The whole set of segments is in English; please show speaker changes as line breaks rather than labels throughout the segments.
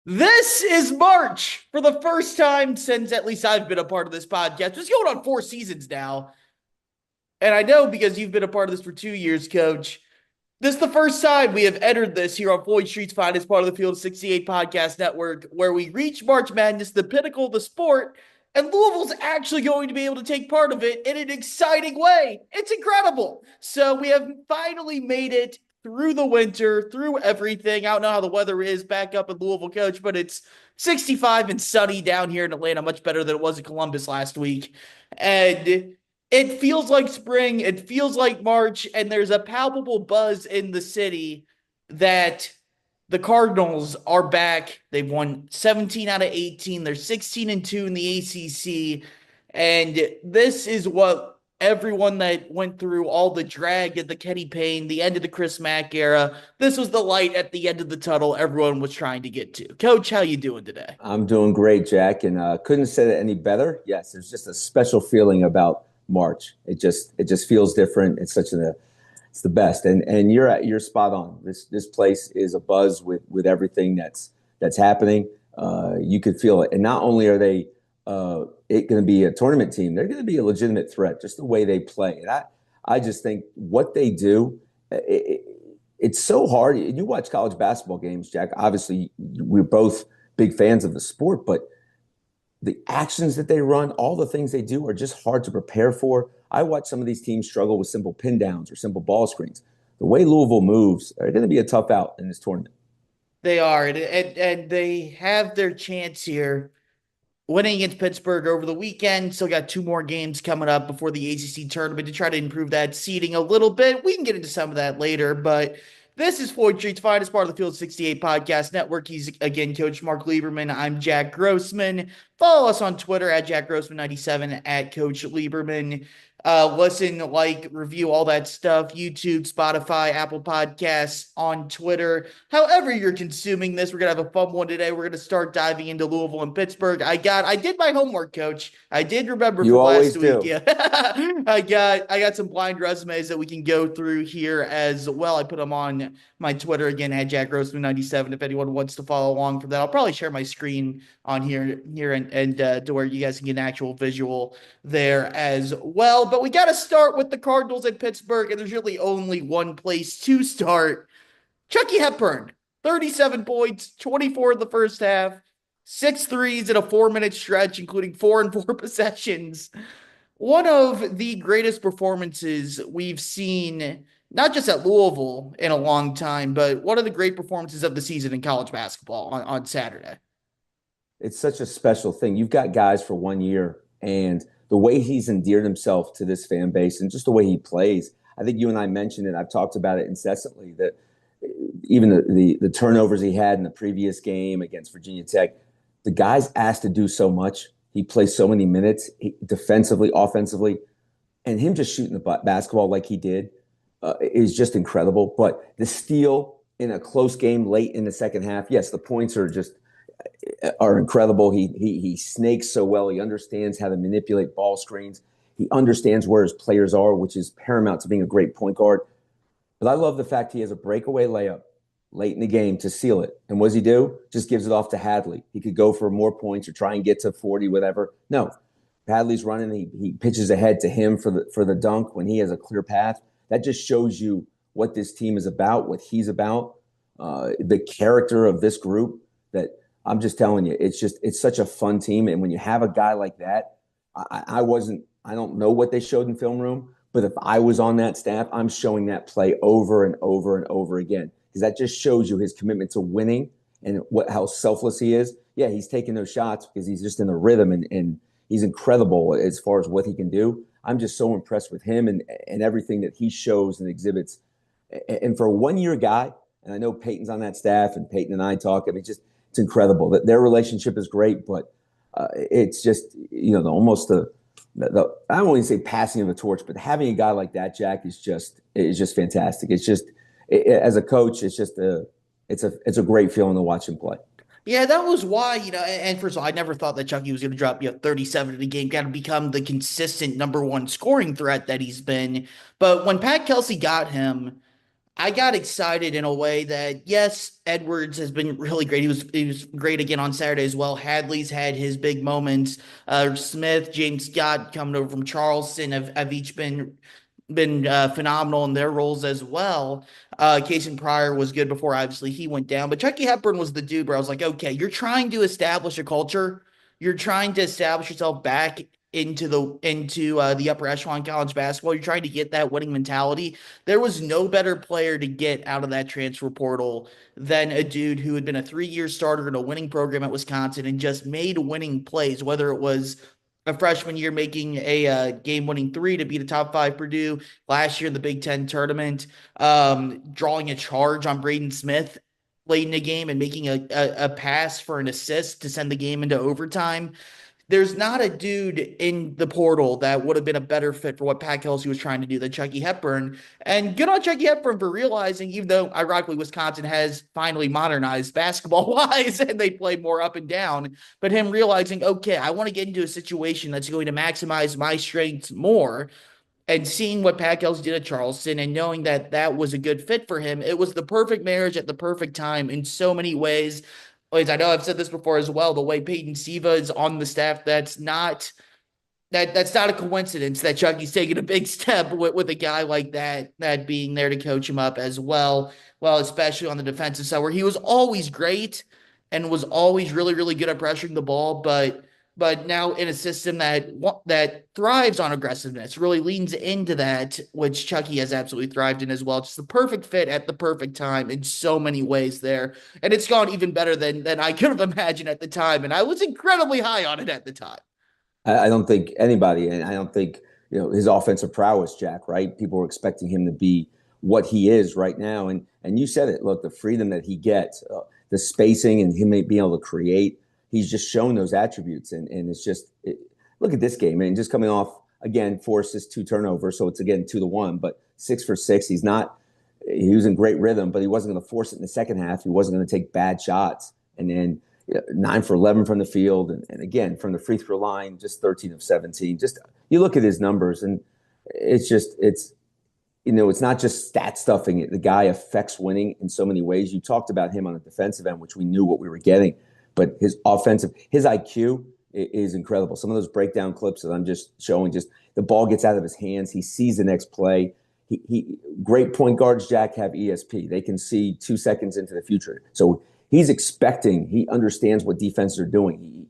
This is March for the first time since at least I've been a part of this podcast. It's going on 4 seasons now. And I know because you've been a part of this for 2 years, Coach. This is the first time we have entered this here on Floyd Street's Finest, part of the Field 68 Podcast Network, where we reach March Madness, the pinnacle of the sport, and Louisville's actually going to be able to take part of it in an exciting way. It's incredible. So we have finally made it through the winter, through everything. I don't know how the weather is back up in Louisville, Coach, but it's 65 and sunny down here in Atlanta, much better than it was in Columbus last week. And it feels like spring, it feels like March, and there's a palpable buzz in the city that the Cardinals are back. They've won 17 out of 18. They're 16-2 in the ACC. And this is what everyone that went through all the drag and the Kenny Payne, the end of the Chris Mack era, this was the light at the end of the tunnel everyone was trying to get to. Coach, how you doing today?
I'm doing great, Jack, and couldn't have said it any better. Yes, there's just a special feeling about March. It just feels different. It's the best, and you're spot on. This place is a buzz with everything that's happening. You could feel it, and not only are they it going to be a tournament team, they're going to be a legitimate threat. Just the way they play, and I just think what they do. It's so hard. You watch college basketball games, Jack. Obviously, we're both big fans of the sport, but the actions that they run, all the things they do are just hard to prepare for. I watch some of these teams struggle with simple pin downs or simple ball screens. The way Louisville moves are going to be a tough out in this tournament.
They are, and they have their chance here winning against Pittsburgh over the weekend. Still got two more games coming up before the ACC tournament to try to improve that seeding a little bit. We can get into some of that later, but this is Floyd Street's Finest, part of the Field 68 Podcast Network. He's, again, Coach Mark Lieberman. I'm Jack Grossman. Follow us on Twitter at Jack Grossman97, at Coach Lieberman. Listen, like, review, all that stuff. YouTube, Spotify, Apple Podcasts, on Twitter. However you're consuming this, we're gonna have a fun one today. We're gonna start diving into Louisville and Pittsburgh. I did my homework, Coach. I did remember
You
from
always
last week.
do.
Yeah, I got some blind resumes that we can go through here as well. I put them on my Twitter again at Jack Grossman97. If anyone wants to follow along from that, I'll probably share my screen on here and to where you guys can get an actual visual there as well. But we got to start with the Cardinals at Pittsburgh, and there's really only one place to start. Chucky Hepburn, 37 points, 24 in the first half, six threes in a 4 minute stretch, including 4 and 4 possessions. One of the greatest performances we've seen, not just at Louisville in a long time, but one of the great performances of the season in college basketball on Saturday.
It's such a special thing. You've got guys for 1 year, and the way he's endeared himself to this fan base and just the way he plays. I think you and I mentioned it. I've talked about it incessantly that even the turnovers he had in the previous game against Virginia Tech, the guy's asked to do so much. He plays so many minutes defensively, offensively, and him just shooting the basketball like he did is just incredible. But the steal in a close game late in the second half, yes, the points are incredible. He snakes so well. He understands how to manipulate ball screens. He understands where his players are, which is paramount to being a great point guard. But I love the fact he has a breakaway layup late in the game to seal it. And what does he do? Just gives it off to Hadley. He could go for more points or try and get to 40, whatever. No, Hadley's running. He pitches ahead to him for the dunk when he has a clear path. That just shows you what this team is about, what he's about, the character of this group. That I'm just telling you, it's such a fun team. And when you have a guy like that, I don't know what they showed in film room, but if I was on that staff, I'm showing that play over and over and over again, because that just shows you his commitment to winning and how selfless he is. Yeah, he's taking those shots because he's just in the rhythm, and he's incredible as far as what he can do. I'm just so impressed with him and everything that he shows and exhibits. And for a 1 year guy, and I know Peyton's on that staff, and Peyton and I talk, I mean, it's incredible that their relationship is great, but it's just, almost I don't want to say passing of the torch, but having a guy like that, Jack, is just fantastic. It's just as a coach, it's a great feeling to watch him play.
Yeah, that was why, and first of all, I never thought that Chucky was going to drop, 37 in a game, got to become the consistent number one scoring threat that he's been. But when Pat Kelsey got him, I got excited in a way that, yes, Edwards has been really great. He was great again on Saturday as well. Hadley's had his big moments. Smith, James Scott coming over from Charleston have each been phenomenal in their roles as well. Casey Pryor was good before obviously he went down, but Chucky Hepburn was the dude where I was like, okay, you're trying to establish a culture. You're trying to establish yourself back into the upper echelon college basketball. You're trying to get that winning mentality. There was no better player to get out of that transfer portal than a dude who had been a 3 year starter in a winning program at Wisconsin and just made winning plays, whether it was a freshman year making a game winning three to beat a top five Purdue last year in the Big Ten tournament, drawing a charge on Braden Smith late in the game and making a pass for an assist to send the game into overtime. There's not a dude in the portal that would have been a better fit for what Pat Kelsey was trying to do than Chucky Hepburn. And good on Chucky Hepburn for realizing, even though ironically Wisconsin has finally modernized basketball wise and they play more up and down, but him realizing, okay, I want to get into a situation that's going to maximize my strengths more, and seeing what Pat Kelsey did at Charleston and knowing that that was a good fit for him, it was the perfect marriage at the perfect time in so many ways. As I know I've said this before as well, the way Peyton Siva is on the staff, that's not a coincidence that Chucky's taking a big step with a guy like that being there to coach him up as well. Well, especially on the defensive side, where he was always great and was always really, really good at pressuring the ball, but now in a system that thrives on aggressiveness, really leans into that, which Chucky has absolutely thrived in as well. Just the perfect fit at the perfect time in so many ways there. And it's gone even better than I could have imagined at the time. And I was incredibly high on it at the time.
I don't think anybody, and I don't think his offensive prowess, Jack. Right? People were expecting him to be what he is right now, and you said it. Look, the freedom that he gets, the spacing, and him being able to create. He's just shown those attributes, and it's just look at this game. And just coming off again, 4 assists, 2 turnovers, so it's again 2-1, but 6 for 6. He's not. He was in great rhythm, but he wasn't going to force it in the second half. He wasn't going to take bad shots, and then 9 for 11 from the field. And again, from the free throw line, just 13 of 17. Just you look at his numbers and it's not just stat stuffing. The guy affects winning in so many ways. You talked about him on the defensive end, which we knew what we were getting, but his IQ is incredible. Some of those breakdown clips that I'm just showing, just the ball gets out of his hands. He sees the next play. Great point guards, Jack, have ESP. They can see 2 seconds into the future. So he understands what defenses are doing.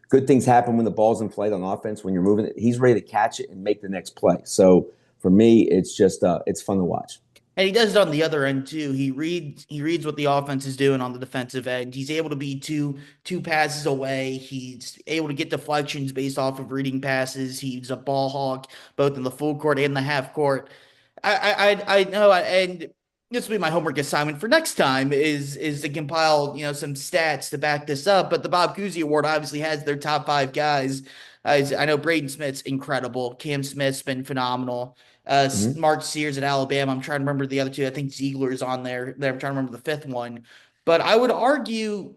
Good things happen when the ball's in flight on offense, when you're moving it. He's ready to catch it and make the next play. So for me, it's just it's fun to watch.
And he does it on the other end too. He reads what the offense is doing on the defensive end. He's able to be two passes away. He's able to get deflections based off of reading passes. He's a ball hawk both in the full court and the half court. I know, and this will be my homework assignment for next time is to compile some stats to back this up. But the Bob Cousy Award obviously has their top five guys. I know Braden Smith's incredible. Cam Smith's been phenomenal.
Mm-hmm.
Mark Sears at Alabama. I'm trying to remember the other two. I think Ziegler's on there. I'm trying to remember the fifth one. But I would argue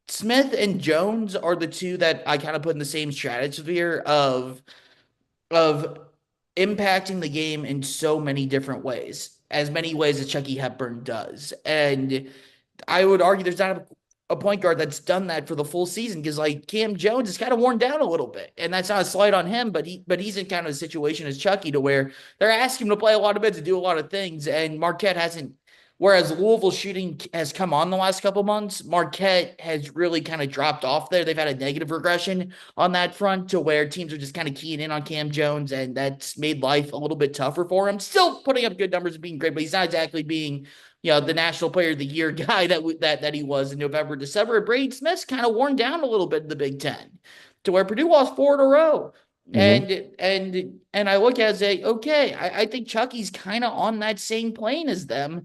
Smith and Jones are the two that I kind of put in the same stratosphere of impacting the game in so many different ways, as many ways as Chucky Hepburn does. And I would argue there's not a point guard that's done that for the full season because like Cam Jones is kind of worn down a little bit. And that's not a slight on him, but he's in kind of a situation as Chucky to where they're asking him to play a lot of minutes and do a lot of things. And Marquette hasn't. Whereas Louisville shooting has come on the last couple months, Marquette has really kind of dropped off there. They've had a negative regression on that front to where teams are just kind of keying in on Cam Jones, and that's made life a little bit tougher for him. Still putting up good numbers and being great, but he's not exactly being, the National Player of the Year guy that he was in November, December. Braden Smith's kind of worn down a little bit in the Big Ten, to where Purdue lost 4 in a row.
Mm-hmm.
And I look at it and say, okay, I think Chucky's kind of on that same plane as them,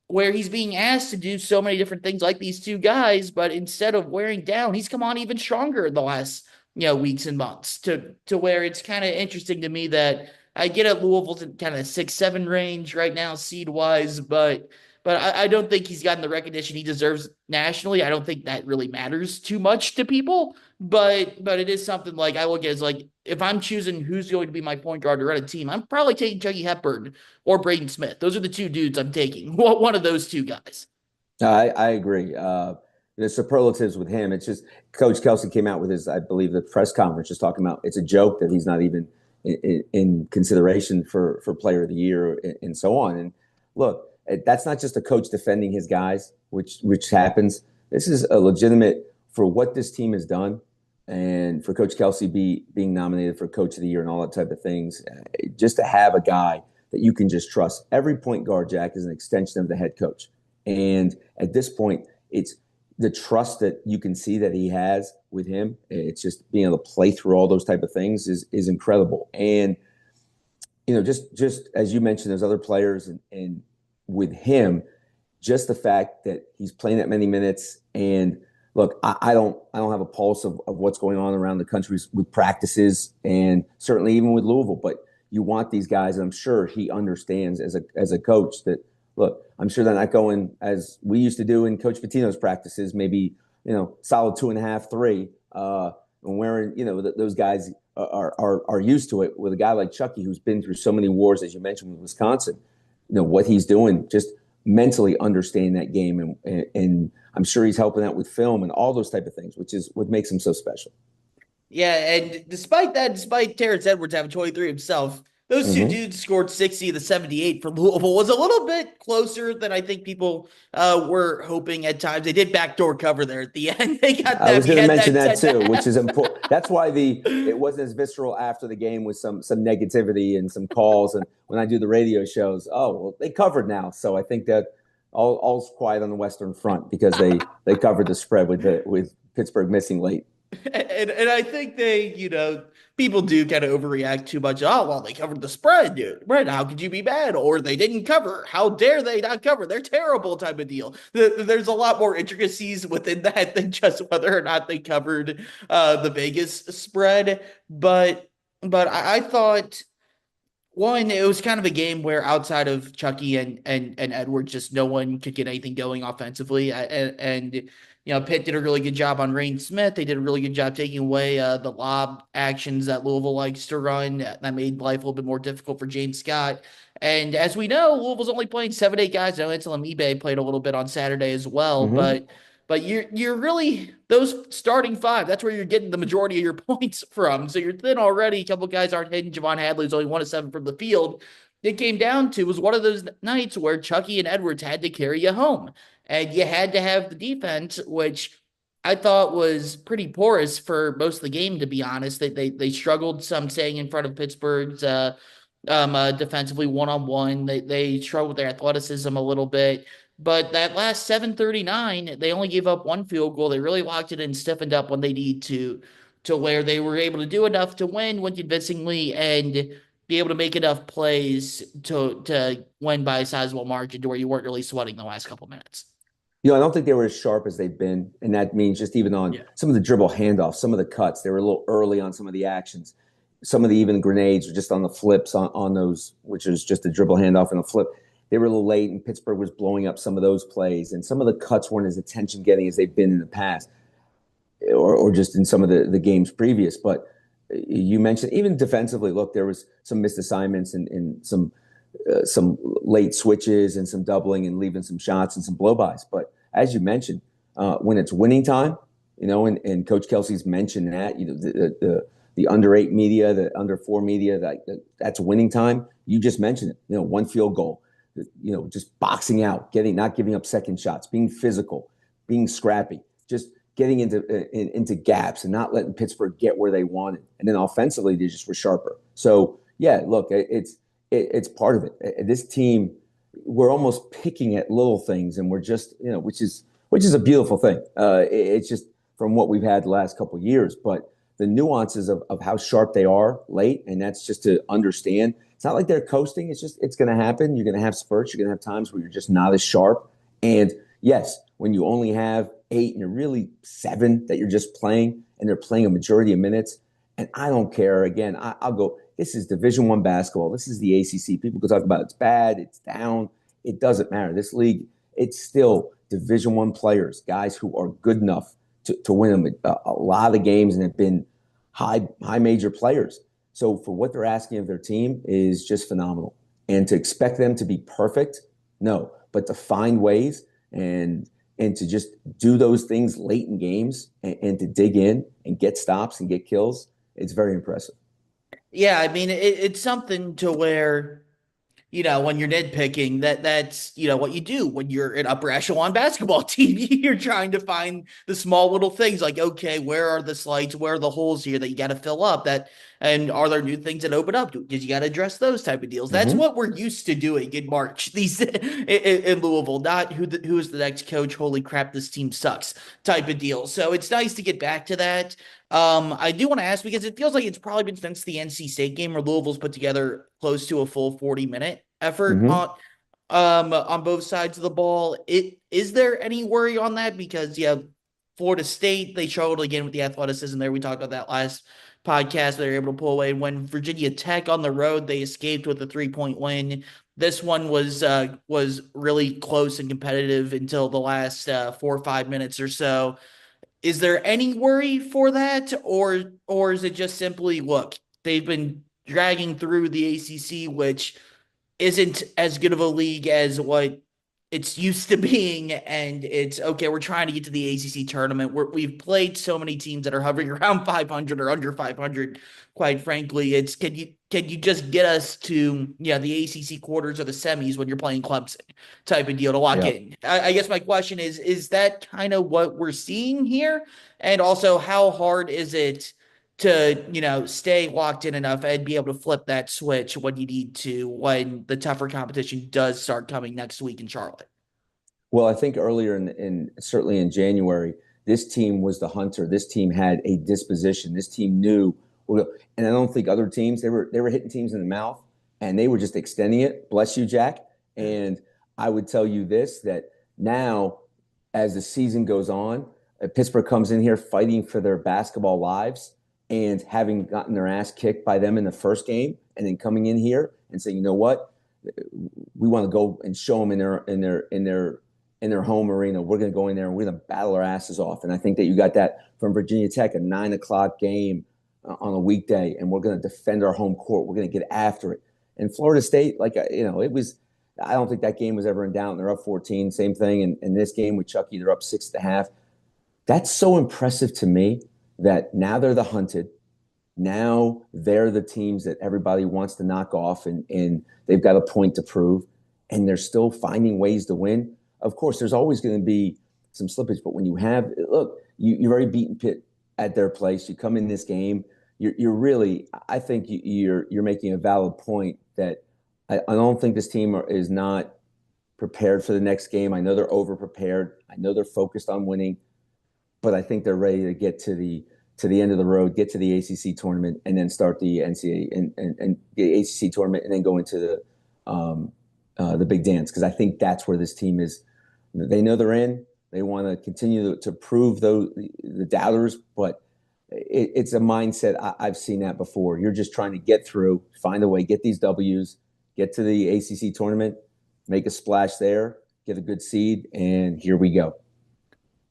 where he's being asked to do so many different things like these two guys, but instead of wearing down, he's come on even stronger in the last weeks and months to where it's kind of interesting to me that I get at Louisville's in kind of 6-7 range right now seed wise, but I don't think he's gotten the recognition he deserves nationally. I don't think that really matters too much to people. But it is something like I look at as like if I'm choosing who's going to be my point guard to run a team, I'm probably taking Chucky Hepburn or Braden Smith. Those are the two dudes I'm taking. One of those two guys.
I agree. The superlatives with him, it's just Coach Kelsey came out with his, I believe, the press conference just talking about it's a joke that he's not even in consideration for Player of the Year and so on. And look, that's not just a coach defending his guys, which happens. This is a legitimate for what this team has done, and for Coach Kelsey being nominated for Coach of the Year and all that type of things. Just to have a guy that you can just trust. Every point guard, Jack, is an extension of the head coach. And at this point, it's the trust that you can see that he has with him. It's just being able to play through all those type of things is incredible. And just as you mentioned, there's other players, and with him, just the fact that he's playing that many minutes. And look, I don't have a pulse of what's going on around the country with practices, and certainly even with Louisville. But you want these guys, and I'm sure he understands as a coach that. Look, I'm sure they're not going as we used to do in Coach Pitino's practices, maybe, solid 2.5, 3, and wearing, those guys are used to it with a guy like Chucky, who's been through so many wars, as you mentioned, with Wisconsin, what he's doing, just mentally understanding that game. And I'm sure he's helping out with film and all those type of things, which is what makes him so special.
Yeah, and despite Terrence Edwards having 23 himself, those two
Mm-hmm.
dudes scored 60 of the 78 for Louisville. Was a little bit closer than I think people were hoping at times. They did backdoor cover there at the end. They got
I
that.
was
We
going to
had
mention
that
that
10 to
too, which is
half.
important. That's why it wasn't as visceral after the game with some negativity and some calls. And when I do the radio shows, oh well, they covered now, so I think that all's quiet on the Western Front because they covered the spread with Pittsburgh missing late.
And I think people do kind of overreact too much. Oh, well, they covered the spread, dude. Right? How could you be bad? Or they didn't cover. How dare they not cover? They're terrible type of deal. There's a lot more intricacies within that than just whether or not they covered the Vegas spread. But I thought one, it was kind of a game where outside of Chucky and Edwards, just no one could get anything going offensively. Pitt did a really good job on Rain Smith. They did a really good job taking away the lob actions that Louisville likes to run. That made life a little bit more difficult for James Scott. And as we know, Louisville's only playing 7, 8 guys. I know Anselm eBay played a little bit on Saturday as well,
Mm-hmm.
but you're really those starting five. That's where you're getting the majority of your points from. So you're thin already. A couple guys aren't hitting. Javon Hadley's only 1 of 7 from the field. It came down to was one of those nights where Chucky and Edwards had to carry you home, and you had to have the defense, which I thought was pretty porous for most of the game. To be honest, they struggled some staying in front of Pittsburgh's defensively one-on-one. They struggled with their athleticism a little bit. But that last 7:39, they only gave up one field goal. They really locked it in, stiffened up when they need to where they were able to do enough to win convincingly and be able to make enough plays to win by a sizable margin to where you weren't really sweating the last couple minutes.
I don't think they were as sharp as they've been, and that means just even on
Yeah.
some of the dribble handoffs, some of the cuts, they were a little early on some of the actions. Some of the even grenades were just on the flips on those, which is just a dribble handoff and a flip. They were a little late, and Pittsburgh was blowing up some of those plays, and some of the cuts weren't as attention getting as they've been in the past, or just in some of the games previous. But you mentioned even defensively, look, there was some missed assignments and some late switches and some doubling and leaving some shots and some blowbys. But as you mentioned, when it's winning time, and Coach Kelsey's mentioned that, the under 8 media, the under 4 media, that's winning time. You just mentioned it, one field goal, just boxing out, not giving up second shots, being physical, being scrappy, just getting into gaps and not letting Pittsburgh get where they wanted. And then offensively, they just were sharper. So yeah, look, it's part of it. This team, we're almost picking at little things, and we're just, which is a beautiful thing. It's just from what we've had the last couple of years, but the nuances of how sharp they are late, and that's just to understand. It's not like they're coasting. It's just, it's going to happen. You're going to have spurts. You're going to have times where you're just not as sharp. And yes, when you only have 8 and you're really 7 that you're just playing, and they're playing a majority of minutes, and I don't care. Again, I'll go, this is Division I basketball. This is the ACC. People can talk about it's bad, it's down. It doesn't matter. This league, it's still Division I players, guys who are good enough to win them a lot of games and have been high major players. So for what they're asking of their team is just phenomenal. And to expect them to be perfect, no, but to find ways and to just do those things late in games and to dig in and get stops and get kills, it's very impressive.
Yeah, I mean, it's something to where, when you're nitpicking, that's, what you do when you're an upper echelon basketball team. You're trying to find the small little things like, okay, where are the slights? Where are the holes here that you got to fill up? And are there new things that open up? Because you got to address those type of deals. That's
Mm-hmm.
what we're used to doing in March in Louisville, not who is the next coach. Holy crap, this team sucks type of deal. So it's nice to get back to that. I do want to ask because it feels like it's probably been since the NC State game where Louisville's put together close to a full 40-minute effort
Mm-hmm.
on both sides of the ball. Is there any worry on that? Because Florida State, they struggled again with the athleticism there. We talked about that last podcast. They were able to pull away. When Virginia Tech on the road, they escaped with a 3-point win. This one was really close and competitive until the last 4 or 5 minutes or so. Is there any worry for that, or is it just simply, look, they've been dragging through the ACC, which isn't as good of a league as what it's used to being, and it's okay. We're trying to get to the ACC tournament. We've played so many teams that are hovering around 500 or under 500. Quite frankly, it's can you just get us to the ACC quarters or the semis when you're playing Clemson type of deal to lock
Yeah.
in. I guess my question is that kind of what we're seeing here, and also how hard is it to stay locked in enough and be able to flip that switch when you need to when the tougher competition does start coming next week in Charlotte.
Well, I think earlier in certainly in January, this team was the hunter. This team had a disposition. This team knew, and I don't think other teams they were hitting teams in the mouth and they were just extending it. Bless you, Jack. And I would tell you this that now, as the season goes on, Pittsburgh comes in here fighting for their basketball lives and having gotten their ass kicked by them in the first game, and then coming in here and saying, you know what, we want to go and show them in their home arena. We're going to go in there and we're going to battle our asses off. And I think that you got that from Virginia Tech, a 9 o'clock game on a weekday, and we're going to defend our home court. We're going to get after it. And Florida State, it was. I don't think that game was ever in doubt. They're up 14. Same thing in this game with Chucky. They're up 6.5. That's so impressive to me that now they're the hunted. Now they're the teams that everybody wants to knock off, and they've got a point to prove, and they're still finding ways to win. Of course, there's always going to be some slippage, but when you have look, you've already beaten Pitt at their place. You come in this game, you're really. I think you're making a valid point that I don't think this team is not prepared for the next game. I know they're over prepared. I know they're focused on winning, but I think they're ready to get to the end of the road, get to the ACC tournament, and then start the NCAA and the ACC tournament, and then go into the big dance, because I think that's where this team is. They know they're in. They want to continue to prove the doubters, but it's a mindset. I've seen that before. You're just trying to get through, find a way, get these W's, get to the ACC tournament, make a splash there, get a good seed, and here we go.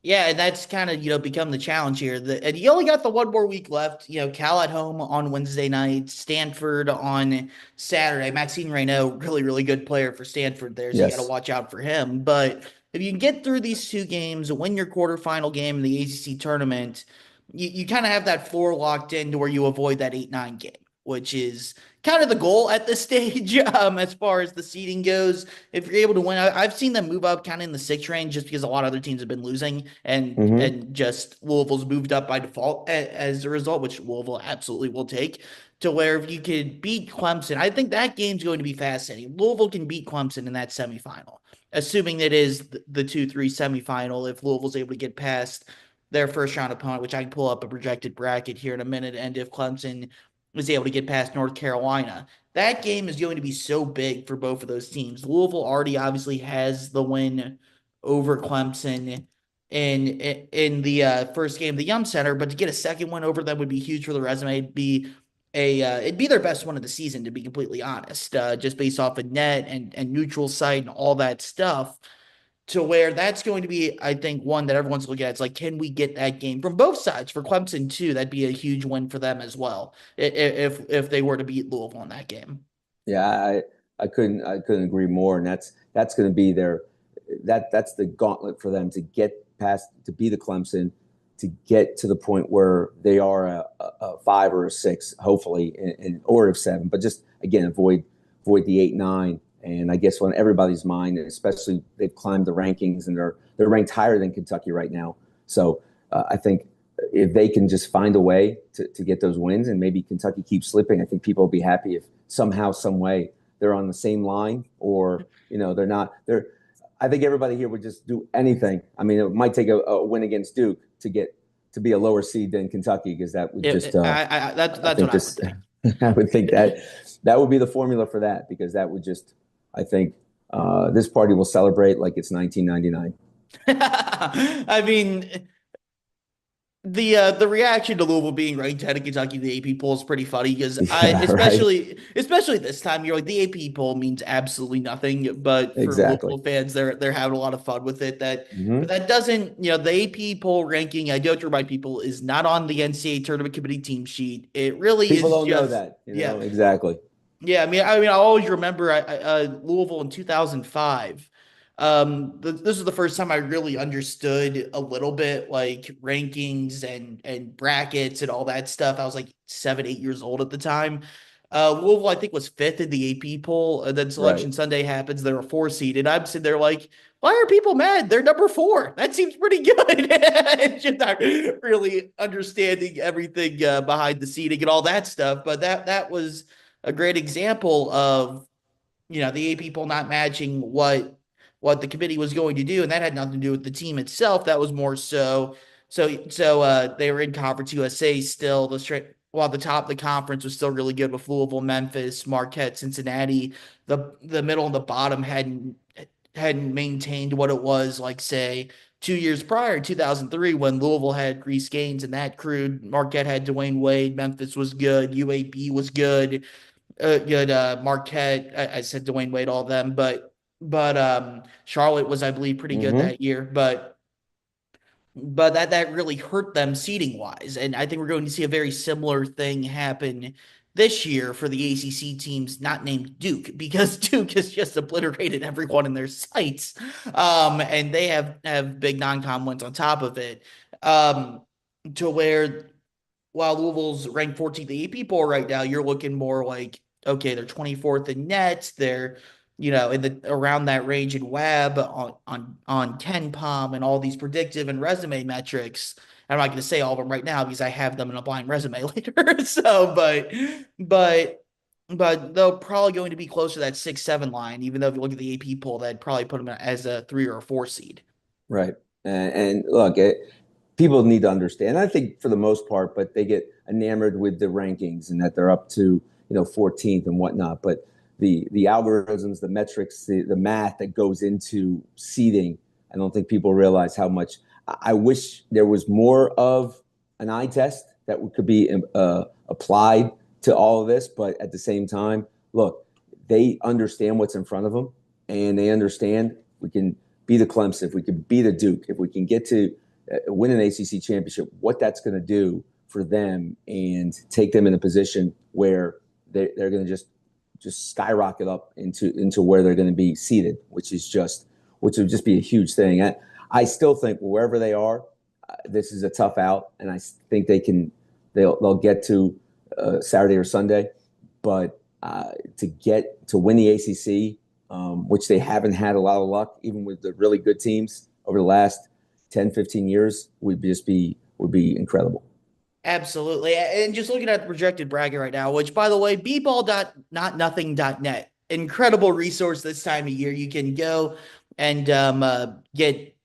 Yeah, and that's kind of become the challenge here. And you only got the one more week left. Cal at home on Wednesday night, Stanford on Saturday. Maxine Reynaud, really really good player for Stanford there, so you got to
Yes.
watch out for him. But if you can get through these two games, win your quarterfinal game in the ACC tournament, you kind of have that floor locked in to where you avoid that 8-9 game, which is kind of the goal at this stage as far as the seeding goes. If you're able to win, I've seen them move up kind of in the 6 range just because a lot of other teams have been losing, and
Mm-hmm.
and just Louisville's moved up by default as a result, which Louisville absolutely will take. To where if you could beat Clemson, I think that game's going to be fascinating. Louisville can beat Clemson in that semifinal, assuming it is the 2-3 semifinal. If Louisville's able to get past their first round opponent, which I can pull up a projected bracket here in a minute, and if Clemson was able to get past North Carolina. That game is going to be so big for both of those teams. Louisville already obviously has the win over Clemson in the first game of the Yum Center, but to get a second win over them would be huge for the resume. It'd be their best one of the season, to be completely honest, just based off of net and neutral site and all that stuff. to where that's going to be, I think, one that everyone's looking at. It's like, can we get that game from both sides? For Clemson too, that'd be a huge win for them as well, if they were to beat Louisville in that game.
Yeah, I couldn't agree more. And that's going to be that's the gauntlet for them to get past, to be the Clemson, to get to the point where they are a 5 or a 6, hopefully, or a 7. But just again, avoid the 8, 9. And I guess on everybody's mind, especially they've climbed the rankings and they're ranked higher than Kentucky right now. So I think if they can just find a way to get those wins, and maybe Kentucky keeps slipping, I think people will be happy if somehow, some way they're on the same line, or they're not. I think everybody here would just do anything. I mean, it might take a win against Duke to be a lower seed than Kentucky, because that would just
That's
I think
what I
this
would think.
I would think that would be the formula for that, because that would just, I think, this party will celebrate like it's 1999.
I mean, the reaction to Louisville being ranked ahead of Kentucky in the AP poll is pretty funny because I
Yeah, right.
especially this time you're like the AP poll means absolutely nothing, but for
Exactly.
Louisville fans they're having a lot of fun with it. But
Hmm.
that doesn't, the AP poll ranking, I do have to remind people, is not on the NCAA tournament committee team sheet. It really
People
is
don't know
just,
that,
yeah.
exactly.
Yeah, I always remember Louisville in 2005. This was the first time I really understood a little bit like rankings and brackets and all that stuff. I was like 7, 8 years old at the time. Louisville, I think, was fifth in the AP poll. And then
Right.
Selection Sunday happens. They're a 4 seed, and I'm sitting there like, why are people mad? They're number 4. That seems pretty good. It's just not really understanding everything behind the seating and all that stuff. But that was a great example of the eight people not matching what the committee was going to do, and that had nothing to do with the team itself. That was more so they were in Conference USA still. While the top of the conference was still really good with Louisville, Memphis, Marquette, Cincinnati, the middle and the bottom hadn't maintained what it was like, say, 2 years prior, 2003, when Louisville had Reese Gaines and that crew. Marquette had Dwayne Wade. Memphis was good. UAB was good. Good. Marquette. I said Dwayne Wade, all of them, but Charlotte was, I believe, pretty good
Hmm.
that year. But that really hurt them seating wise, and I think we're going to see a very similar thing happen this year for the ACC teams not named Duke, because Duke has just obliterated everyone in their sights, and they have big non-con wins on top of it, um, to where while Louisville's ranked 14th in the AP poll right now, you're looking more like, okay, they're 24th in nets, they're in the around that range in WAB on Ken Palm and all these predictive and resume metrics. I'm not going to say all of them right now because I have them in a blind resume later. So, but they're probably going to be closer to that 6, 7 line. Even though if you look at the AP poll, that'd probably put them as a 3 or a 4 seed.
Right. And look, people need to understand. I think for the most part, but they get enamored with the rankings and that they're up to 14th and whatnot. But the algorithms, the metrics, the math that goes into seeding, I don't think people realize how much. I wish there was more of an eye test that could be applied to all of this. But at the same time, look, they understand what's in front of them, and they understand we can be the Clemson, if we can be the Duke, if we can get to win an ACC championship, what that's going to do for them and take them in a position where they're going to just skyrocket up into where they're going to be seated, which would just be a huge thing. I still think wherever they are, this is a tough out, and I think they'll get to Saturday or Sunday, but to win the ACC, which they haven't had a lot of luck, even with the really good teams over the last 10, 15 years, would be incredible.
Absolutely. And just looking at the projected bracket right now, which, by the way, bball.notnothing.net, incredible resource this time of year. You can go and get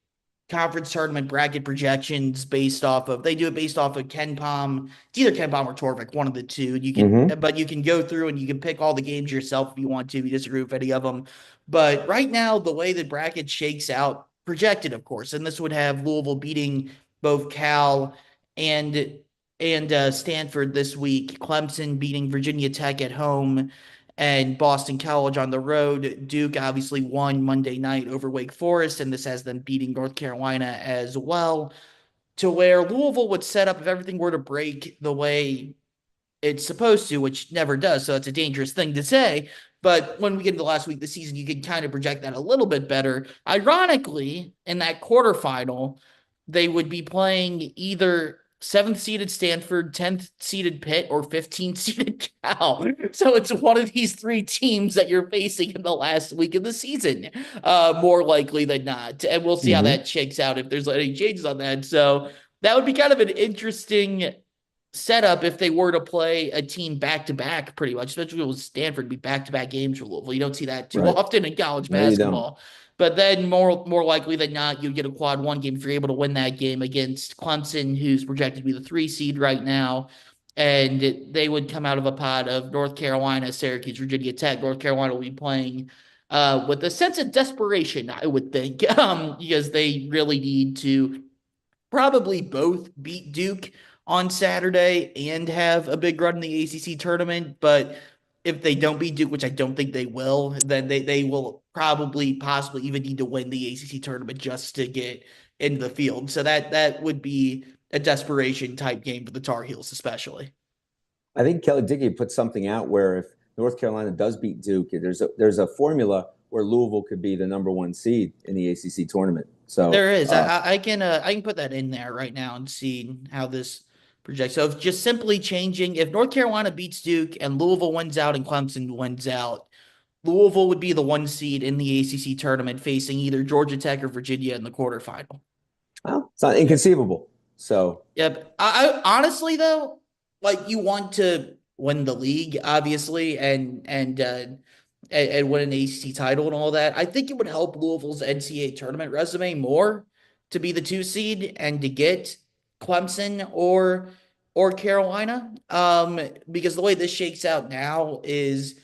conference tournament bracket projections they do it based off of Ken Palm. It's either Ken Palm or Torvik, one of the two.
Mm-hmm.
But you can go through and you can pick all the games yourself if you want to. If you disagree with any of them. But right now, the way the bracket shakes out, projected, of course, and this would have Louisville beating both Cal and Stanford this week, Clemson beating Virginia Tech at home, and Boston College on the road. Duke obviously won Monday night over Wake Forest, and this has them beating North Carolina as well. To where Louisville would set up if everything were to break the way it's supposed to, which never does. So it's a dangerous thing to say. But when we get into the last week of the season, you can kind of project that a little bit better. Ironically, in that quarterfinal, they would be playing either seventh seeded Stanford, 10th seeded Pitt, or 15th seeded Cal. So it's one of these three teams that you're facing in the last week of the season, more likely than not. And we'll see how
Mm-hmm.
that shakes out if there's any changes on that. So that would be kind of an interesting setup if they were to play a team back to back, pretty much, especially with Stanford be back to back games for Louisville. You don't see that too
Right.
often in college
No, you don't.
basketball. But then more likely than not, you get a quad one game if you're able to win that game against Clemson, who's projected to be the 3 seed right now. And they would come out of a pot of North Carolina, Syracuse, Virginia Tech. North Carolina will be playing with a sense of desperation, I would think, because they really need to probably both beat Duke on Saturday and have a big run in the ACC tournament. But if they don't beat Duke, which I don't think they will, then they will probably possibly even need to win the ACC tournament just to get into the field. So that would be a desperation type game for the Tar Heels, especially.
I think Kelly Dickey put something out where if North Carolina does beat Duke, there's a formula where Louisville could be the number one seed in the ACC tournament. So
There is. I can put that in there right now and see how this projects. So if just simply changing, if North Carolina beats Duke and Louisville wins out and Clemson wins out, Louisville would be the 1 seed in the ACC tournament, facing either Georgia Tech or Virginia in the quarterfinal.
well, it's not inconceivable. So
Yep. I honestly though, like you want to win the league, obviously, and win an ACC title and all that. I think it would help Louisville's NCAA tournament resume more to be the 2 seed and to get Clemson or Carolina. Because the way this shakes out now is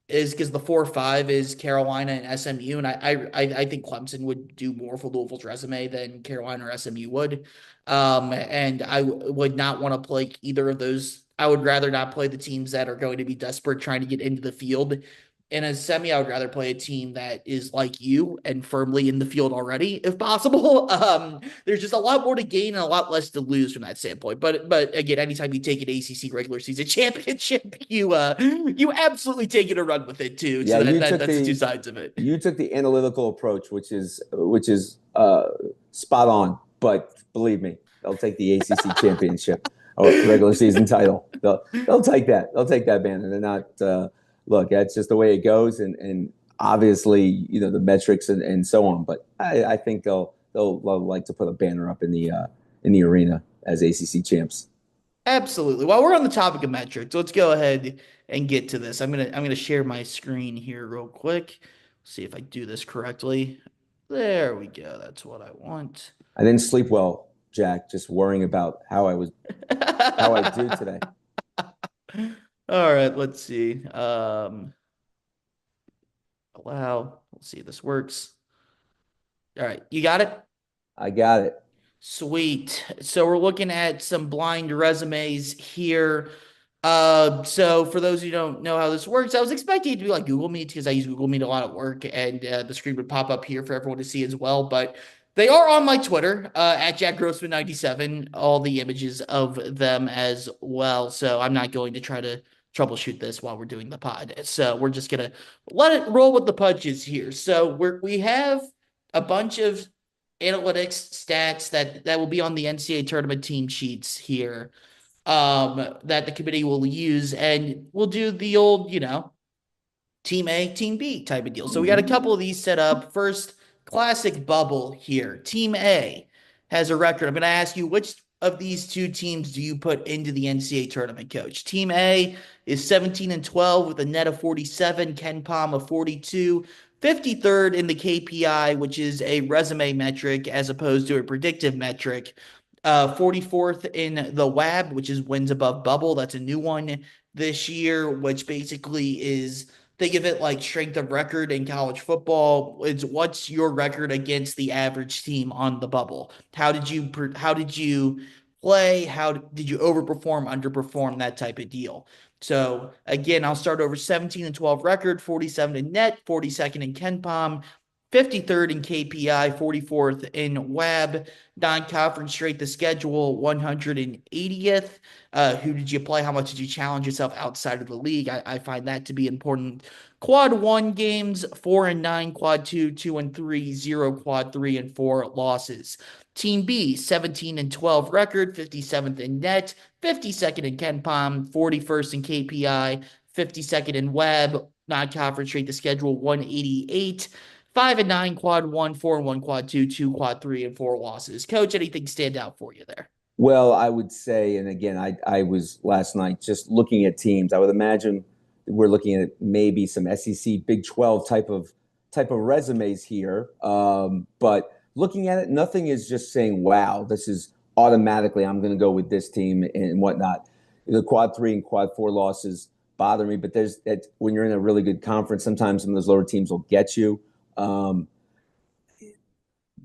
because the 4-5 is Carolina and SMU, and I think Clemson would do more for Louisville's resume than Carolina or SMU would. And I would not want to play either of those. I would rather not play the teams that are going to be desperate trying to get into the field. In a semi, I would rather play a team that is like you and firmly in the field already, if possible. There's just a lot more to gain and a lot less to lose from that standpoint. But again, anytime you take an ACC regular season championship, you absolutely take it a run with it too.
yeah,
So that's the two sides of it.
you took the analytical approach, which is spot on. But believe me, they'll take the ACC championship or regular season title. They'll take that. They'll take that banner. They're not. Look, that's just the way it goes, and obviously, the metrics and so on. But I think they'll like to put a banner up in the arena as ACC champs.
Absolutely. While we're on the topic of metrics, let's go ahead and get to this. I'm gonna share my screen here real quick. See if I do this correctly. There we go. That's what I want.
I didn't sleep well, Jack, just worrying about how I do today.
All right, let's see. Allow. Let's see if this works. All right, you got it?
I got it.
Sweet. So we're looking at some blind resumes here. So for those who don't know how this works, I was expecting it to be like Google Meet because I use Google Meet a lot at work, and the screen would pop up here for everyone to see as well. But they are on my Twitter at Jack Grossman 97. All the images of them as well. So I'm not going to try to troubleshoot this while we're doing the pod. So we're just gonna let it roll with the punches here. So we have a bunch of analytics stats that will be on the NCAA tournament team sheets here that the committee will use, and we'll do the old, team A, team B type of deal. So we got a couple of these set up. First, classic bubble here. Team A has a record. I'm going to ask you which of these two teams do you put into the NCAA tournament, coach? Team A is 17-12 with a net of 47, Ken Palm of 42, 53rd in the KPI, which is a resume metric as opposed to a predictive metric. 44th in the WAB, which is wins above bubble. That's a new one this year, which basically is, think of it like strength of record in college football. It's what's your record against the average team on the bubble? How did you play? How did you overperform, underperform, that type of deal? So again, I'll start over 17-12 record, 47 in net, 42nd in KenPom, 53rd in KPI, 44th in WAB, non-conference straight the schedule, 180th. Who did you play? How much did you challenge yourself outside of the league? I find that to be important. Quad one games, 4-9, quad two, 2-3, 0, quad three, and four losses. Team B, 17-12 record, 57th in net, 52nd in KenPom, 41st in KPI, 52nd in Web, non-conference straight to schedule 188, 5-9 quad one, 4-1 quad two, 2 quad three, and four losses. Coach, anything stand out for you there?
Well, I would say, and again, I was last night just looking at teams. I would imagine we're looking at maybe some SEC Big 12 type of resumes here. But looking at it, nothing is just saying, wow, this is automatically I'm going to go with this team and whatnot. The quad three and quad four losses bother me, but when you're in a really good conference, sometimes some of those lower teams will get you.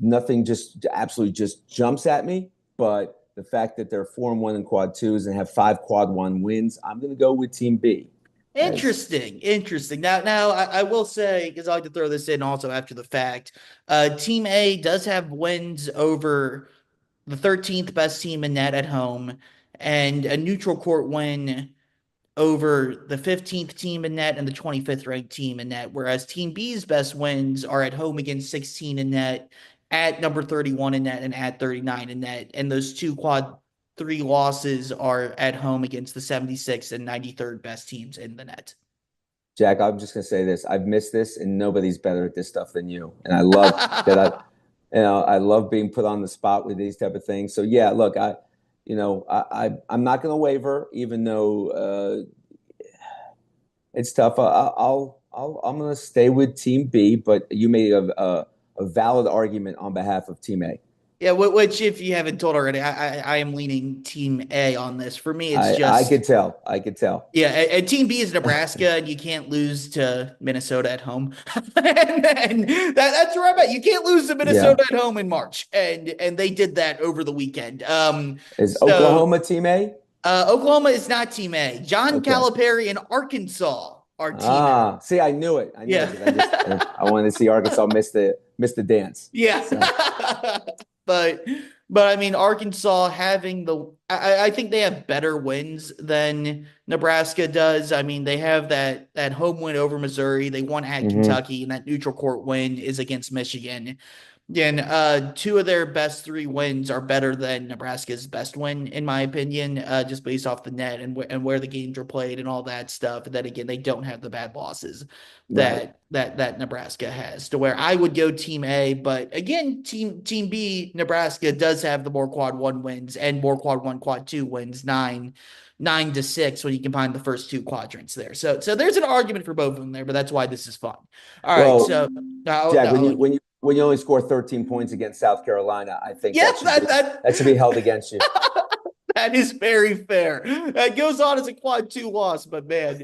Nothing just absolutely just jumps at me, but the fact that they're 4-1 in quad twos and have 5 quad one wins, I'm going to go with Team B.
Interesting, interesting. Now I will say, because I like to throw this in also after the fact, Team A does have wins over the 13th best team in net at home and a neutral court win over the 15th team in net and the 25th ranked team in net, whereas Team B's best wins are at home against 16 in net, at number 31 in net, and at 39 in net. And those two quad three losses are at home against the 76th and 93rd best teams in the net.
Jack, I'm just gonna say this. I've missed this, and nobody's better at this stuff than you. And I love that I love being put on the spot with these type of things. So yeah, look, I'm not gonna waver, even though it's tough. I'm gonna stay with Team B, but you made a valid argument on behalf of Team A.
Yeah, which if you haven't told already, I am leaning Team A on this. For me, it's
I
just
could tell. I could tell.
yeah, and Team B is Nebraska, and you can't lose to Minnesota at home. And that's where I'm at. You can't lose to
Yeah.
Minnesota at home in March, and they did that over the weekend.
Is
So
Oklahoma Team A?
Oklahoma is not Team A. John
Okay.
Calipari and Arkansas are Team A.
Ah, see, I knew it. I knew it
Yeah.
because I wanted to see Arkansas miss the dance.
Yeah.
So
But but I mean Arkansas having I think they have better wins than Nebraska does. I mean they have that home win over Missouri. They won at
mhm.
Kentucky, and that neutral court win is against Michigan. And two of their best three wins are better than Nebraska's best win, in my opinion, just based off the net and where the games are played and all that stuff. And then again, they don't have the bad losses
Right.
that Nebraska has, to where I would go Team A. But again, Team B, Nebraska does have the more quad one wins and more quad one, quad two wins, 9-6 when you combine the first two quadrants there. So there's an argument for both of them there, but that's why this is fun. All right,
Well,
so
Jack,
I'll let you.
when you only score 13 points against South Carolina, I think
Yes,
that should be held against you.
that is very fair. That goes on as a quad two loss, but man,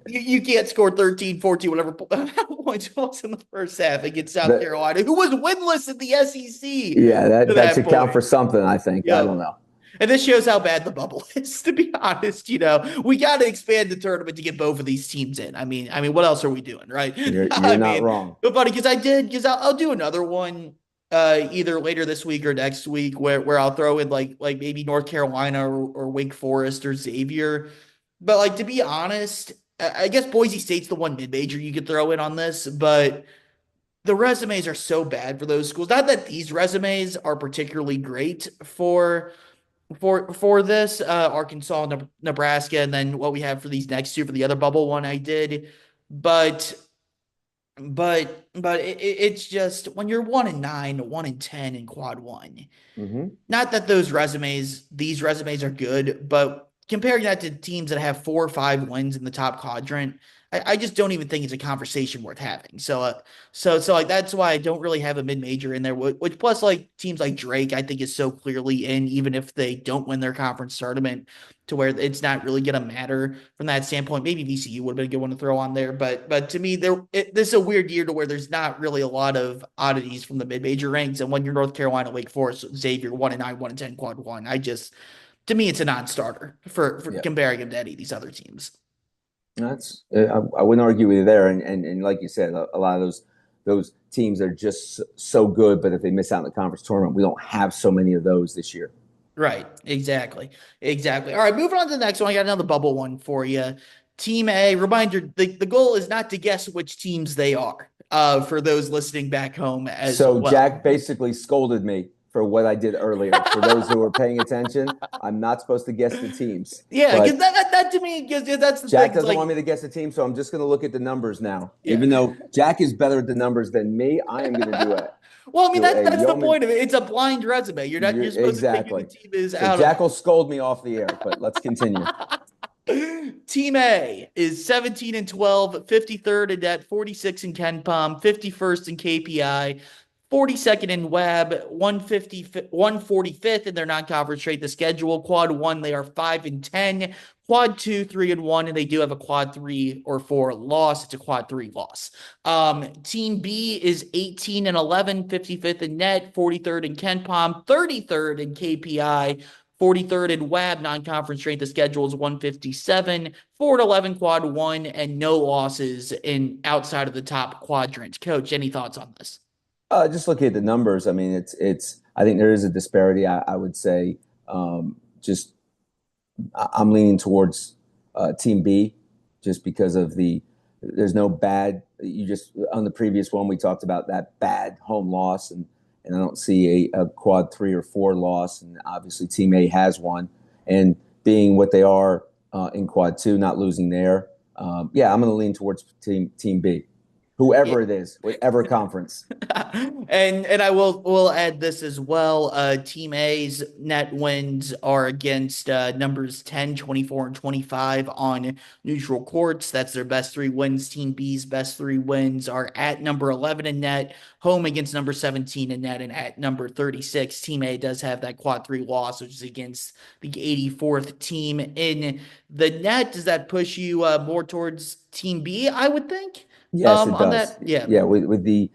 you can't score 13, 14, whatever points it was in the first half against South
That,
Carolina, who was winless in the SEC
yeah,
to
that
that
should count for
point.
something, I think. I
Yep.
don't know.
And this shows how bad the bubble is, to be honest. We got to expand the tournament to get both of these teams in. I mean, what else are we doing, right?
You're
I
not
mean,
wrong.
but funny because I'll do another one either later this week or next week where I'll throw in like maybe North Carolina or Wake Forest or Xavier. But like to be honest, I guess Boise State's the one mid-major you could throw in on this, but the resumes are so bad for those schools. Not that these resumes are particularly great for this Arkansas, Nebraska, and then what we have for these next two for the other bubble one I did, but it's just when you're 1-9, 1-10 in quad one.
Hmm.
Not that these resumes are good, but comparing that to teams that have 4 or 5 wins in the top quadrant, I just don't even think it's a conversation worth having. So like that's why I don't really have a mid major in there. Which plus like teams like Drake, I think is so clearly in, even if they don't win their conference tournament, to where it's not really gonna matter from that standpoint. Maybe VCU would have been a good one to throw on there, but to me, this is a weird year to where there's not really a lot of oddities from the mid major ranks. And when you're North Carolina, Wake Forest, Xavier 1-9, 1-10, quad one, To me, it's a non-starter for
Yeah.
comparing him to any of these other teams.
That's I wouldn't argue with you there, and like you said, a lot of those teams are just so good, but if they miss out in the conference tournament, we don't have so many of those this year.
Right. Exactly. Exactly. All right. Moving on to the next one. I got another bubble one for you. Team A. Reminder: the goal is not to guess which teams they are. For those listening back home as
So
well.
Jack basically scolded me for what I did earlier. For those who are paying attention, I'm not supposed to guess the teams,
Yeah, because
but
that to me, because that's the thing.
Jack
It's
doesn't
like,
want me to guess the team, so I'm just going to look at the numbers now.
yeah.
Even though Jack is better at the numbers than me, I am going to
Well, I mean
do a
that's the
yeoman.
point of it. It's a blind resume. You're supposed to pick who the
Exactly.
team is
So
out of
Jack will scold me off the air, but let's continue.
Team A is 17 and 12, 53rd in net, 46 in Ken Palm, 51st in KPI, 42nd in Web, 145th in their non-conference straight. The schedule quad one, they are 5 and 10, quad two, 3 and 1, and they do have a quad 3 or 4 loss. It's a quad 3 loss. Team B is 18 and 11, 55th in net, 43rd in Ken Palm, 33rd in KPI, 43rd in WAB, non-conference strength of schedule is 157, 4 and 11 quad one, and no losses in outside of the top quadrant. Coach, any thoughts on this?
Just looking at the numbers, I mean, it's. I think there is a disparity. I would say, just I'm leaning towards Team B, just because of the. There's no bad. You just on the previous one we talked about that bad home loss, and I don't see a quad 3 or 4 loss, and obviously Team A has one, and being what they are in quad 2, not losing there. Yeah, I'm going to lean towards Team B,
Yeah.
whoever it is, whatever conference.
And I will add this as well. Team A's net wins are against numbers 10, 24, and 25 on neutral courts. That's their best three wins. Team B's best three wins are at number 11 in net, home against number 17 in net, and at number 36. Team A does have that quad 3 loss, which is against the 84th team in the net. Does that push you more towards Team B, I would think?
Yes, it
On
does.
that, yeah.
Yeah, with the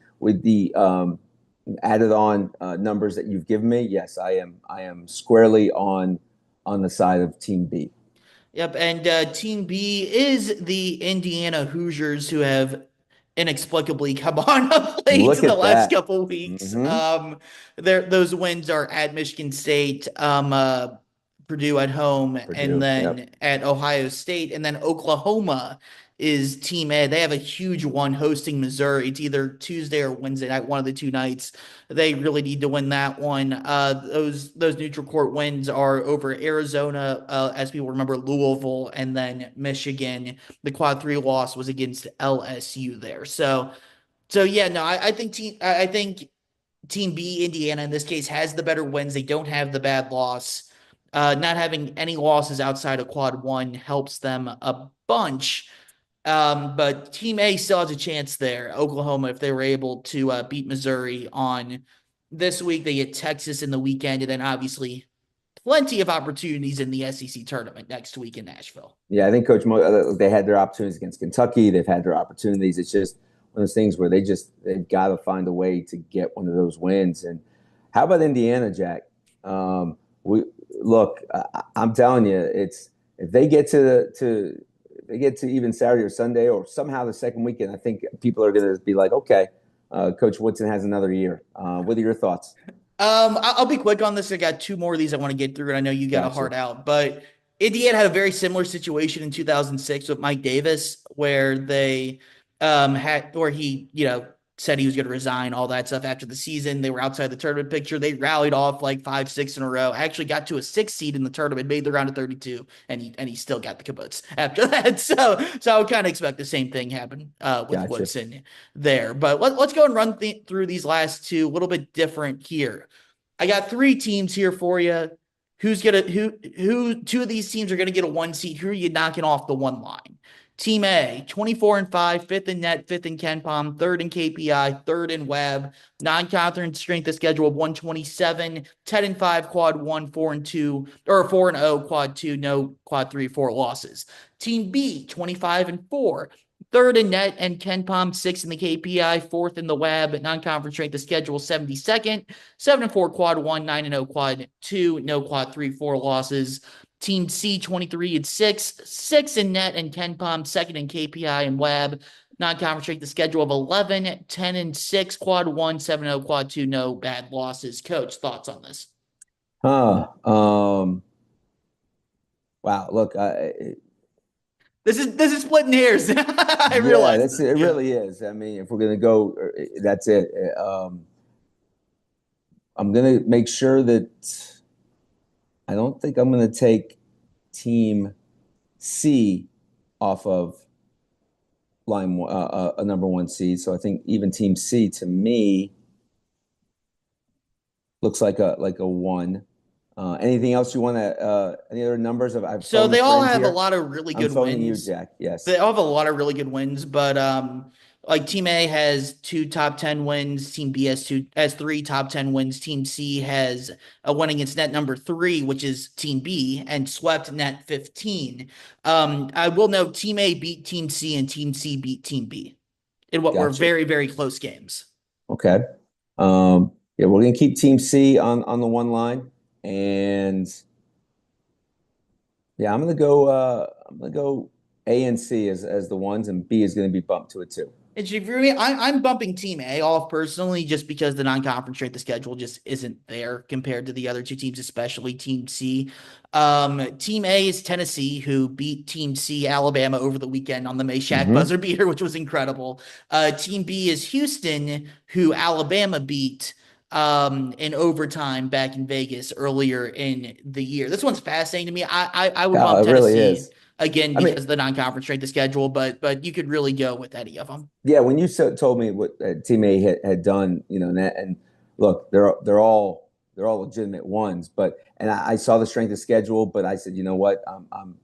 added on numbers that you've given me, yes, I am squarely on the side of Team B.
Yep, and Team B is the Indiana Hoosiers, who have inexplicably come on up late
Look
in the
at
last
that.
couple of weeks.
Hmm.
Those wins are at Michigan State, Purdue at home, and
Purdue. Yep.
then at Ohio State, and then Oklahoma is Team A. They have a huge one hosting Missouri. It's either Tuesday or Wednesday night, one of the two nights. They really need to win that one. Those neutral court wins are over Arizona, as people remember, Louisville, and then Michigan. The quad 3 loss was against LSU there. So yeah, no, I think Team B, Indiana in this case, has the better wins. They don't have the bad loss. Not having any losses outside of quad one helps them a bunch. But Team A still has a chance there. Oklahoma, if they were able to beat Missouri on this week, they get Texas in the weekend, and then obviously plenty of opportunities in the SEC tournament next week in Nashville.
Yeah, I think they had their opportunities against Kentucky. They've had their opportunities. It's just one of those things where they've got to find a way to get one of those wins. And how about Indiana, Jack? We look. I'm telling you, it's if they get they get to even Saturday or Sunday or somehow the second weekend, I think people are going to be like, okay, Coach Woodson has another year. What are your thoughts?
I'll be quick on this. I got two more of these I want to get through, and I know you got a
Gotcha.
heart out, but Indiana had a very similar situation in 2006 with Mike Davis, where they where he, said he was going to resign, all that stuff after the season. They were outside the tournament picture. They rallied off like 5, 6 in a row. Actually got to a 6 seed in the tournament, made the round of 32, and he still got the kibbutz after that. So I would kind of expect the same thing happen with
Gotcha.
Woodson there. But let's go and run through these last two, a little bit different here. I got three teams here for you. Who two of these teams are gonna get a 1 seed? Who are you knocking off the one line? Team A, 24 and 5, fifth in net, fifth in Ken Palm, third in KPI, third in Web, non-conference strength of schedule of 127, 10 and 5 quad one, 4 and 2, or 4 and 0 quad two, no quad 3, 4 losses. Team B, 25 and 4, third in net and Ken Palm, sixth in the KPI, fourth in the WAB, non-conference strength of schedule 72nd, 7-4 quad one, 9-0 quad two, no quad three, four losses. Team C 23 and six in net and Ken Palm, second in KPI and WAB. Non-conference strength the schedule of 11, 10 and 6 quad one, 7-0 quad two, no bad losses. Coach, thoughts on this?
Huh. Wow. Look,
This is splitting hairs. I
yeah,
realize
that's
this.
it.
Yeah.
Really is. I mean, if we're gonna go, that's it. I'm gonna make sure that I don't think I'm gonna take Team C off of line a number one seed. So I think even Team C to me looks like a one. Anything else you want to? Any other numbers? I've
So
phoned a
they all
friend
have a
here.
lot of really
I'm
good
phoning you,
wins.
Jack. Yes.
They all have a lot of really good wins, but like Team A has two top 10 wins, Team B has three top 10 wins, Team C has a win against net number three, which is Team B, and swept net 15. I will note Team A beat Team C and Team C beat Team B in what were
Gotcha.
very, very close games.
Okay. Yeah, we're gonna keep Team C on the one line, and yeah, I'm gonna go A and C as the ones, and B is gonna be bumped to a two.
And for me, I'm bumping Team A off personally just because the non-conference strength of schedule just isn't there compared to the other two teams, especially Team C. Team A is Tennessee, who beat Team C, Alabama, over the weekend on the Meshack
Mm-hmm.
buzzer beater, which was incredible. Team B is Houston, who Alabama beat in overtime back in Vegas earlier in the year. This one's fascinating to me. I would
Oh,
bump
it really
Tennessee
is.
again
I mean,
because of the non-conference strength of schedule, but you could really go with any of them.
yeah, when you told me what Team A had done, and look, they're all legitimate ones, but and I saw the strength of schedule, but I said, you know what, I'm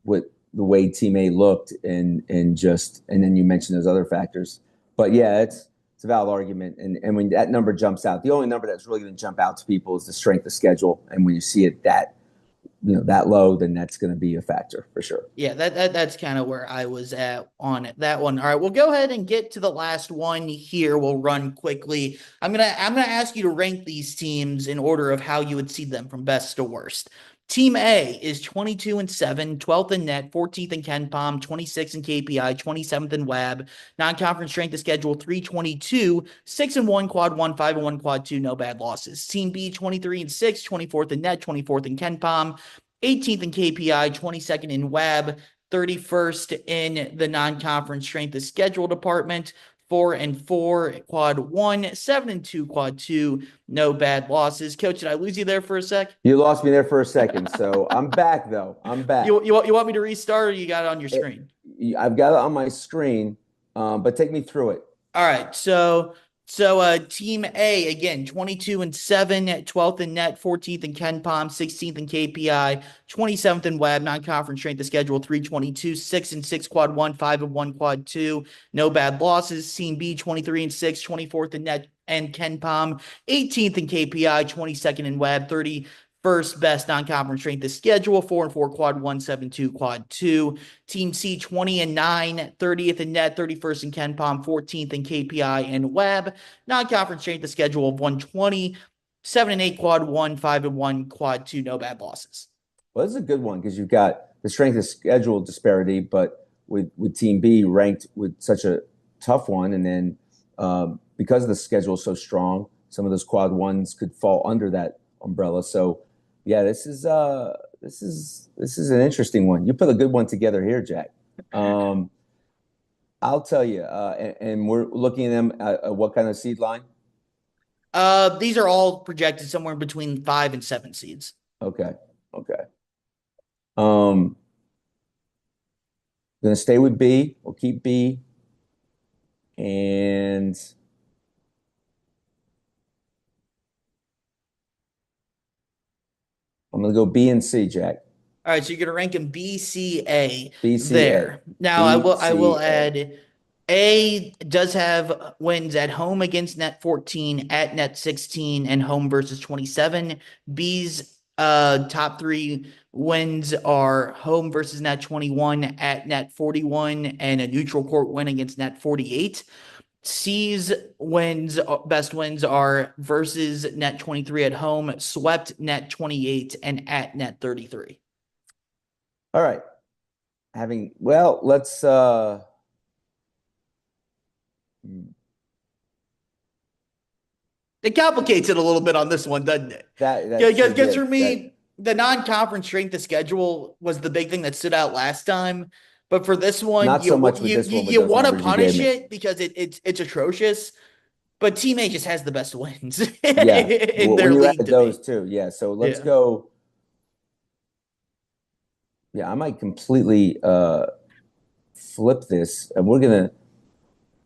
with the way Team A looked, and then you mentioned those other factors, but yeah, it's a valid argument, and when that number jumps out, the only number that's really going to jump out to people is the strength of schedule, and when you see it that low, then that's going to be a factor for sure.
Yeah, that's kind of where I was at on that one. All right, we'll go ahead and get to the last one here. We'll run quickly. I'm gonna ask you to rank these teams in order of how you would see them from best to worst. Team A is 22 and 7, 12th in net, 14th in Ken Palm, 26th in KPI, 27th in WAB, non-conference strength of schedule 322, 6 and 1 quad 1, 5 and 1 quad 2, no bad losses. Team B 23 and 6, 24th in net, 24th in Ken Palm, 18th in KPI, 22nd in WAB, 31st in the non-conference strength of schedule department, 4 and 4 quad 1, 7 and 2 quad 2, no bad losses. Coach, did I lose you there for a sec?
You lost me there for a second, so I'm back though. I'm back.
You want me to restart, or you got it on your
It,
screen?
I've got it on my screen, but take me through it.
All right. So Team A again, 22 and 7, 12th in net, 14th in Ken Palm, 16th in KPI, 27th in WAB, non-conference strength of schedule 322, 6 and 6 quad 1, 5 and 1 quad 2, no bad losses. Team B 23 and 6, 24th in net and Ken Palm, 18th in KPI, 22nd in WAB, 31st best non-conference strength of schedule, 4 and 4 quad 1, 7 2 quad 2. Team C 20 and 9, 30th in net, 31st in Ken Palm, 14th in KPI and WAB. Non-conference strength of schedule of 120, 7 and 8 quad 1, 5 and 1 quad 2, no bad losses.
Well, this is a good one because you've got the strength of schedule disparity, but with Team B ranked with such a tough one, and then because the schedule is so strong, some of those quad ones could fall under that umbrella. So, yeah, this is an interesting one. You put a good one together here, Jack. Um, I'll tell you, and we're looking at them at what kind of seed line?
These are all projected somewhere between 5 and 7 seeds.
Okay, okay. Um, Gonna stay with B. We'll keep B, and I'm gonna go B and C, Jack.
All right, so you're gonna rank them B, C, A
B C A.
there. Now
B
I will
C A.
add A does have wins at home against net 14, at net 16, and home versus 27. B's Top three wins are home versus net 21, at net 41, and a neutral court win against net 48. C's wins, best wins are versus net 23 at home, swept net 28, and at net 33.
All right. Let's
It complicates it a little bit on this one, doesn't it?
that sure
Because
did.
for me, the non-conference strength of schedule was the big thing that stood out last time. But for this one,
Not so much with this one with those
want to
numbers you gave
punish
me.
it because it's atrocious. But Team A just has the best wins
Yeah.
in
When
their
you
league
add
to me.
those two, yeah. So let's
Yeah.
go. Yeah, I might completely flip this, and we're gonna.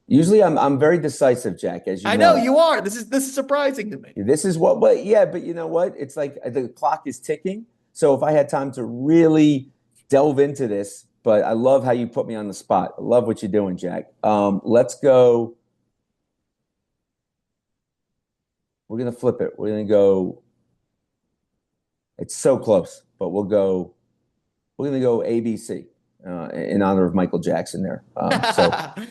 Usually, I'm very decisive, Jack, as you
I know
know.
you are. This is surprising to me.
This is what, but yeah, but you know what? It's like the clock is ticking. So if I had time to really delve into this, but I love how you put me on the spot. I love what you're doing, Jack. Let's go. We're gonna flip it. We're gonna go. It's so close, but we'll go. We're gonna go ABC in honor of Michael Jackson there.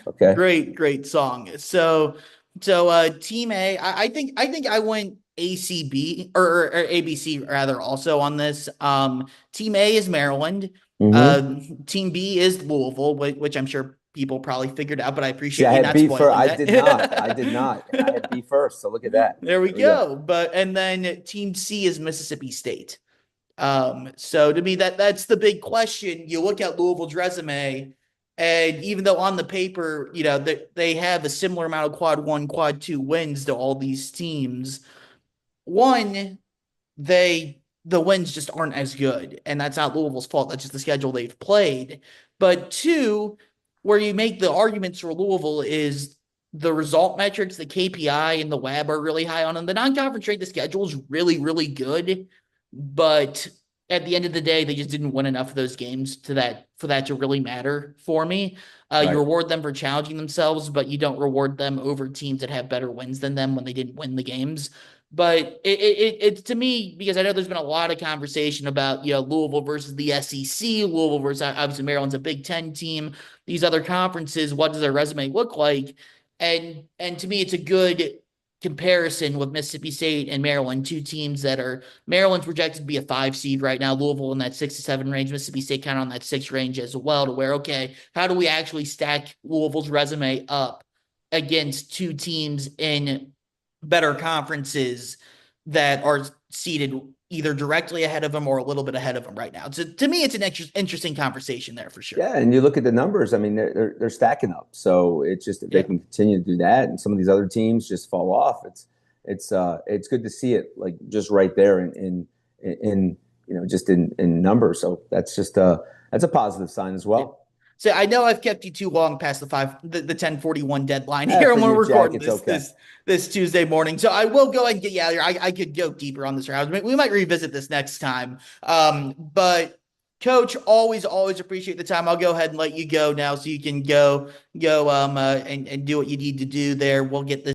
Okay.
Great song. Team A, I think I went ACB or ABC rather also on this. Team A is Maryland.
Mm-hmm.
Team B is Louisville, which I'm sure people probably figured out, but I
See,
appreciate
I
you
had
not
B first.
spoiling
I did not. I
that.
did not. I had B first. So look at that.
There we
There we go.
go. And then Team C is Mississippi State. So to me, that's the big question. You look at Louisville's resume, and even though on the paper, they have a similar amount of quad one, quad two wins to all these teams. One, the wins just aren't as good, and that's not Louisville's fault. That's just the schedule they've played. But two, where you make the arguments for Louisville is the result metrics, the KPI and the WAB are really high on them. The non-conference strength of schedule is really, really good, but at the end of the day, they just didn't win enough of those games for that to really matter for me. You
Right.
reward them for challenging themselves, but you don't reward them over teams that have better wins than them when they didn't win the games. But it's to me, because I know there's been a lot of conversation about Louisville versus the SEC, Louisville versus obviously Maryland's a Big Ten team. These other conferences, what does their resume look like? And to me, it's a good comparison with Mississippi State and Maryland, two teams that are Maryland's projected to be a 5 seed right now, Louisville in that 6 to 7 range, Mississippi State kind of on that 6 range as well. To where okay, how do we actually stack Louisville's resume up against two teams in better conferences that are seated either directly ahead of them or a little bit ahead of them right now. So to me, it's an interesting conversation there for sure.
Yeah, and you look at the numbers. I mean, they're stacking up. So it's just if they can continue to do that, and some of these other teams just fall off. It's good to see it like just right there in just in numbers. So that's a positive sign as well.
So I know I've kept you too long past the 10:41 deadline
Yeah,
here
for
when we're
you, Jack,
recording
it's okay.
this Tuesday morning. So I will go ahead and get you out of here. I could go deeper on this round. We might revisit this next time. But Coach, always appreciate the time. I'll go ahead and let you go now so you can go and do what you need to do there. We'll get this